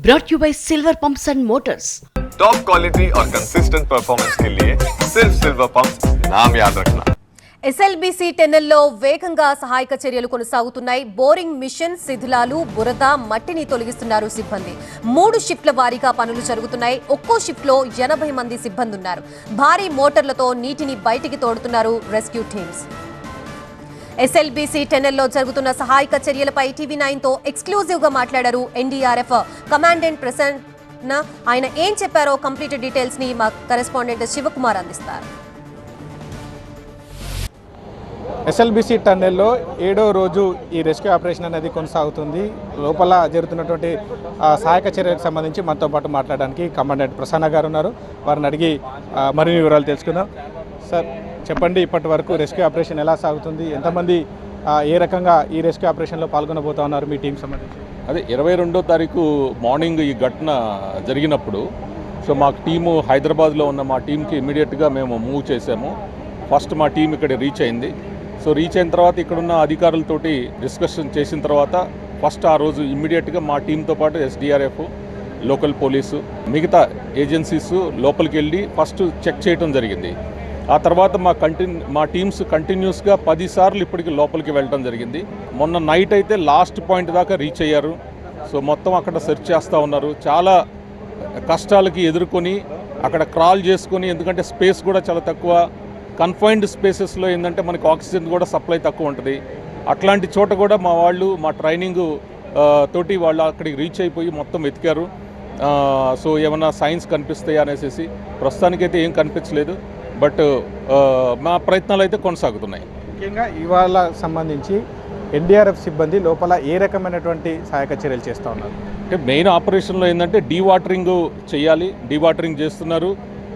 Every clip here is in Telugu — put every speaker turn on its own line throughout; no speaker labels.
brought you by Silver Pumps and Motors.
Top quality और कंसिस्टेंट परफॉर्मेंस के लिए सिर्फ सिल्वर पंप्स नाम याद रखना।
ఎస్ఎల్బీసీ టెన్నెల్లో వేగంగా సహాయక చర్యలు కొనసాగుతున్నాయి. బోరింగ్ మిషన్ శిథిలాలు, బురద, మట్టిని తొలగిస్తున్నారు సిబ్బంది. 3 షిఫ్ట్ల వారీగా పనులు జరుగుతున్నాయి. ఒక్కో షిఫ్ట్లో 80 మంది సిబ్బంది ఉన్నారు. భారీ మోటార్లతో నీటిని బయటికి తోడుతున్నారు రెస్క్యూ టీమ్స్. ఎస్ఎల్బీసీ టెన్నెల్లో జరుగుతున్న సహాయక చర్యలపై టీవీ9 తో ఎక్స్క్లూజివ్ గా మాట్లాడారు ఎన్డీఆర్ఎఫ్ కమాండెంట్ ప్రసన్న. ఆయన ఏం చెప్పారో కంప్లీట్ డీటెయిల్స్ ని మా కరెస్పాండెంట్ శివకుమార్ అందిస్తారు.
ఎస్ఎల్బీసీ టన్నెల్లో 7వ రోజు ఈ రెస్క్యూ ఆపరేషన్ అనేది కొనసాగుతుంది. లోపల జరుగుతున్నటువంటి సహాయక చర్యలకు సంబంధించి మనతో పాటు మాట్లాడడానికి కమాండెంట్ ప్రసన్న గారు ఉన్నారు. వారిని అడిగి మరిన్ని వివరాలు తెలుసుకుందాం. సార్ చెప్పండి, ఇప్పటి వరకు రెస్క్యూ ఆపరేషన్ ఎలా సాగుతుంది, ఎంతమంది ఏ రకంగా ఈ రెస్క్యూ ఆపరేషన్లో పాల్గొనబోతా ఉన్నారు మీ టీం సంబంధించి?
అదే 22వ తారీఖు మార్నింగ్ ఈ ఘటన జరిగినప్పుడు మా టీము హైదరాబాద్లో ఉన్న మా టీంకి ఇమీడియట్గా మేము మూవ్ చేసాము. ఫస్ట్ మా టీం ఇక్కడ రీచ్ అయింది. రీచ్ అయిన తర్వాత ఇక్కడున్న అధికారులతోటి డిస్కషన్ చేసిన తర్వాత ఫస్ట్ ఆ రోజు ఇమ్మీడియట్గా మా టీంతో పాటు ఎస్డీఆర్ఎఫ్, లోకల్ పోలీసు, మిగతా ఏజెన్సీస్ లోపలికి వెళ్ళి ఫస్ట్ చెక్ చేయడం జరిగింది. ఆ తర్వాత మా టీమ్స్ కంటిన్యూస్గా 10 సార్లు ఇప్పటికి లోపలికి వెళ్ళడం జరిగింది. మొన్న నైట్ అయితే లాస్ట్ పాయింట్ దాకా రీచ్ అయ్యారు. మొత్తం అక్కడ సెర్చ్ చేస్తూ ఉన్నారు. చాలా కష్టాలకి ఎదుర్కొని అక్కడ క్రాల్ చేసుకొని, ఎందుకంటే స్పేస్ కూడా చాలా తక్కువ, కన్ఫైన్డ్ స్పేసెస్లో ఏంటంటే మనకి ఆక్సిజన్ కూడా సప్లై తక్కువ ఉంటుంది. అట్లాంటి చోట కూడా మా వాళ్ళు మా ట్రైనింగ్ తోటి వాళ్ళు అక్కడికి రీచ్ అయిపోయి మొత్తం వెతికారు. ఏమన్నా సైన్స్ కనిపిస్తాయి అనేసి ప్రస్తుతానికైతే ఏం కనిపించలేదు. బట్ మా ప్రయత్నాలు అయితే కొనసాగుతున్నాయి.
ముఖ్యంగా ఇవాళ సంబంధించి ఎన్డీఆర్ఎఫ్ సిబ్బంది లోపల ఏ రకమైనటువంటి సహాయక చర్యలు చేస్తూ ఉన్నారు?
అంటే మెయిన్ ఆపరేషన్లో ఏంటంటే డీవాటరింగ్ చేయాలి. డీవాటరింగ్ చేస్తున్నారు.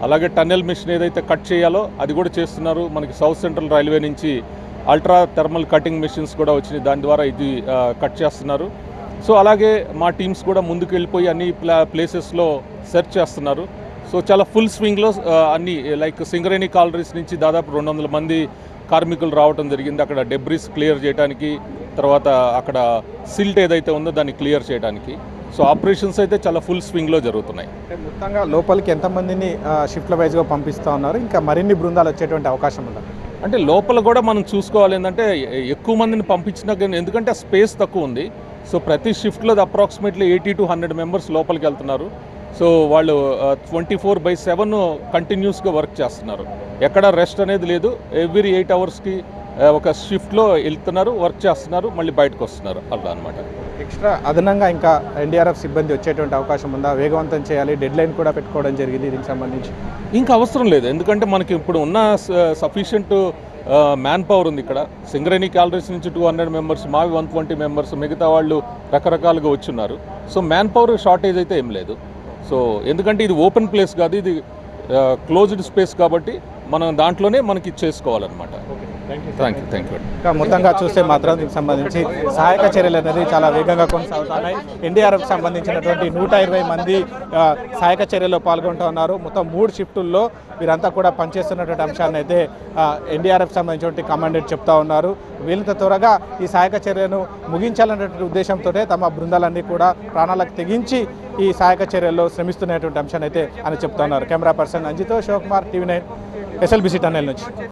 అలాగే టన్నెల్ మిషన్ ఏదైతే కట్ చేయాలో అది కూడా చేస్తున్నారు. మనకి సౌత్ సెంట్రల్ రైల్వే నుంచి అల్ట్రా థర్మల్ కటింగ్ మిషన్స్ కూడా వచ్చినాయి, దాని ద్వారా ఇది కట్ చేస్తున్నారు. అలాగే మా టీమ్స్ కూడా ముందుకు వెళ్ళిపోయి అన్ని ప్లేసెస్లో సెర్చ్ చేస్తున్నారు. చాలా ఫుల్ స్వింగ్లో అన్ని లైక్ సింగరేణి కాలరీస్ నుంచి దాదాపు 200 మంది కార్మికులు రావడం జరిగింది. అక్కడ డెబ్రిస్ క్లియర్ చేయడానికి, తర్వాత అక్కడ సిల్ట్ ఏదైతే ఉందో దాన్ని క్లియర్ చేయడానికి. ఆపరేషన్స్ అయితే చాలా ఫుల్ స్వింగ్లో జరుగుతున్నాయి.
మొత్తంగా లోపలికి ఎంతమందిని షిఫ్ట్ల వైజ్గా పంపిస్తూ ఉన్నారు? ఇంకా మరిన్ని బృందాలు వచ్చేటువంటి అవకాశం ఉందా?
అంటే లోపల కూడా మనం చూసుకోవాలి ఏంటంటే ఎక్కువ మందిని పంపించినా కానీ, ఎందుకంటే స్పేస్ తక్కువ ఉంది. ప్రతి షిఫ్ట్లో అప్రాక్సిమేట్లీ 80 to 100 మెంబర్స్ లోపలికి వెళ్తున్నారు. వాళ్ళు 24/7 కంటిన్యూస్గా వర్క్ చేస్తున్నారు. ఎక్కడ రెస్ట్ అనేది లేదు. ఎవ్రీ 8 అవర్స్కి ఒక షిఫ్ట్లో వెళ్తున్నారు, వర్క్ చేస్తున్నారు, మళ్ళీ బయటకు వస్తున్నారు. అలా అనమాట.
ఎక్స్ట్రా అదనంగా ఇంకా ఎన్డీఆర్ఎఫ్ సిబ్బంది వచ్చేటువంటి అవకాశం ఉందా? వేగవంతం చేయాలి, డెడ్ లైన్ కూడా పెట్టుకోవడం జరిగింది దీనికి సంబంధించి.
ఇంకా అవసరం లేదు, ఎందుకంటే మనకి ఇప్పుడు ఉన్న సఫిషియంట్ మ్యాన్ పవర్ ఉంది ఇక్కడ. సింగరేణి క్యాలరీస్ నుంచి 200 మెంబర్స్, మావి 120 మెంబర్స్, మిగతా వాళ్ళు రకరకాలుగా వచ్చున్నారు. మ్యాన్ పవర్ షార్టేజ్ అయితే ఏం లేదు. ఎందుకంటే ఇది ఓపెన్ ప్లేస్ కాదు, ఇది క్లోజ్డ్ స్పేస్ కాబట్టి మనం దాంట్లోనే మనకి చేసుకోవాలన్నమాట. Thank you.
ఇంకా మొత్తంగా చూస్తే మాత్రం దీనికి సంబంధించి సహాయక చర్యలు అనేది చాలా వేగంగా కొనసాగుతున్నాయి. ఎన్డీఆర్ఎఫ్ సంబంధించినటువంటి 120 మంది సహాయక చర్యల్లో పాల్గొంటూ ఉన్నారు. మొత్తం 3 షిఫ్టుల్లో వీరంతా కూడా పనిచేస్తున్నటువంటి అంశాన్ని అయితే ఎన్డీఆర్ఎఫ్ సంబంధించినటువంటి కమాండెంట్ చెప్తా ఉన్నారు. వీళ్ళంత త్వరగా ఈ సహాయక చర్యను ముగించాలనేటువంటి ఉద్దేశంతో తమ బృందాలన్నీ కూడా ప్రాణాలకు తెగించి ఈ సహాయక చర్యల్లో శ్రమిస్తున్నటువంటి అంశాన్ని అయితే అని చెప్తా ఉన్నారు. కెమెరా పర్సన్ అంజితో, శివకుమార్, టీవీ9 ఎస్ఎల్బీసీ టన్నెల్ నుంచి.